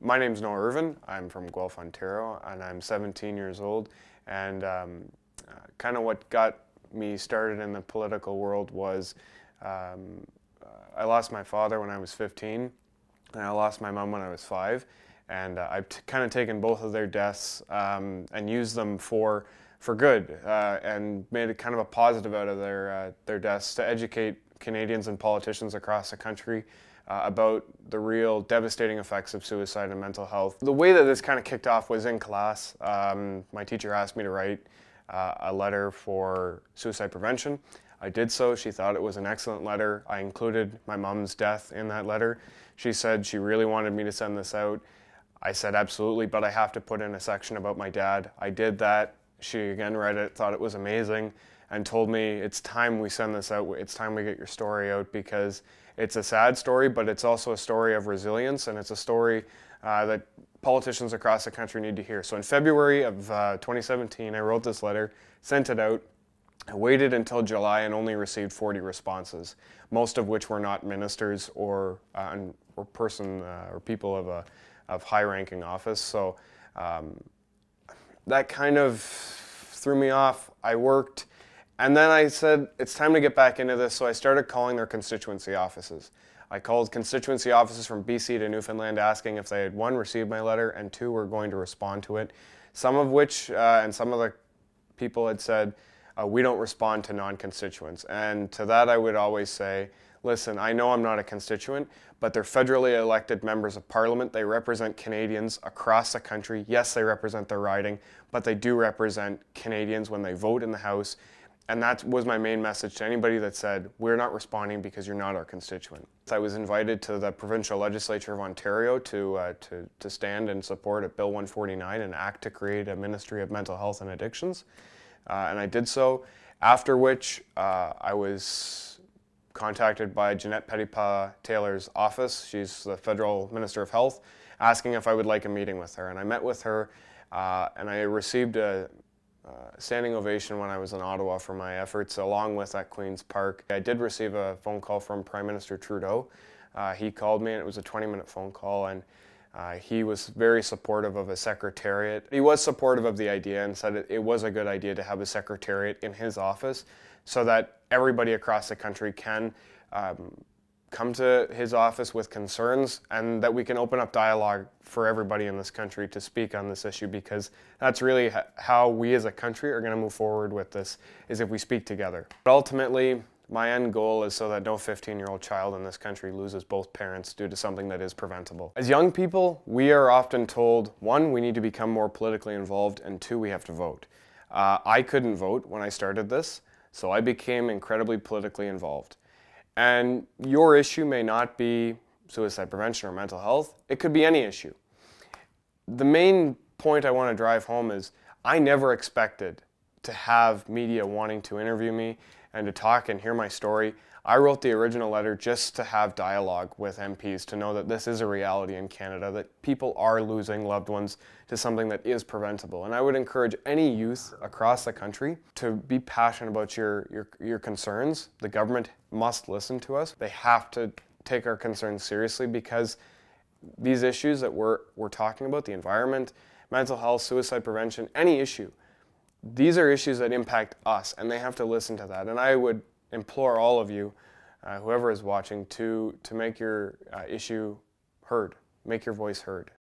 My name's Irvine. I'm from Guelph, Ontario, and I'm 17 years old. And kind of what got me started in the political world was I lost my father when I was 15, and I lost my mom when I was 5. And I've kind of taken both of their deaths and used them for good, and made it kind of a positive out of their deaths to educate Canadians and politicians across the country about the real devastating effects of suicide and mental health. The way that this kind of kicked off was in class. My teacher asked me to write a letter for suicide prevention. I did so. She thought it was an excellent letter. I included my mom's death in that letter. She said she really wanted me to send this out. I said absolutely, but I have to put in a section about my dad. I did that. She again read it, thought it was amazing, and told me it's time we send this out. It's time we get your story out, because it's a sad story, but it's also a story of resilience, and it's a story that politicians across the country need to hear. So in February of 2017, I wrote this letter, sent it out. I waited until July and only received 40 responses, most of which were not ministers or people of high-ranking office. So that kind of threw me off. I worked, and then I said, it's time to get back into this, so I started calling their constituency offices. I called constituency offices from BC to Newfoundland asking if they had, 1, received my letter, and 2, were going to respond to it. Some of which, and some of the people had said, we don't respond to non-constituents. And to that I would always say, listen, I know I'm not a constituent, but they're federally elected members of Parliament. They represent Canadians across the country. Yes, they represent their riding, but they do represent Canadians when they vote in the House. And that was my main message to anybody that said, we're not responding because you're not our constituent. I was invited to the provincial legislature of Ontario to stand and support a Bill 149, an act to create a Ministry of Mental Health and Addictions. And I did so, after which I was contacted by Jeanette Petitpas-Taylor's office. She's the Federal Minister of Health, asking if I would like a meeting with her. And I met with her, and I received a standing ovation when I was in Ottawa for my efforts, along with at Queen's Park. I did receive a phone call from Prime Minister Trudeau. He called me, and it was a 20-minute phone call, and he was very supportive of a secretariat. He was supportive of the idea and said it was a good idea to have a secretariat in his office so that everybody across the country can come to his office with concerns, and that we can open up dialogue for everybody in this country to speak on this issue, because that's really how we as a country are going to move forward with this, is if we speak together. But ultimately, my end goal is so that no 15-year-old child in this country loses both parents due to something that is preventable. As young people, we are often told, 1, we need to become more politically involved, and 2, we have to vote. I couldn't vote when I started this, so I became incredibly politically involved. And your issue may not be suicide prevention or mental health. It could be any issue. The main point I want to drive home is I never expected to have media wanting to interview me and to talk and hear my story. I wrote the original letter just to have dialogue with MPs, to know that this is a reality in Canada, that people are losing loved ones to something that is preventable. And I would encourage any youth across the country to be passionate about your concerns. The government must listen to us. They have to take our concerns seriously, because these issues that we're talking about, the environment, mental health, suicide prevention, any issue, these are issues that impact us, and they have to listen to that. And I would implore all of you, whoever is watching, to make your issue heard, make your voice heard.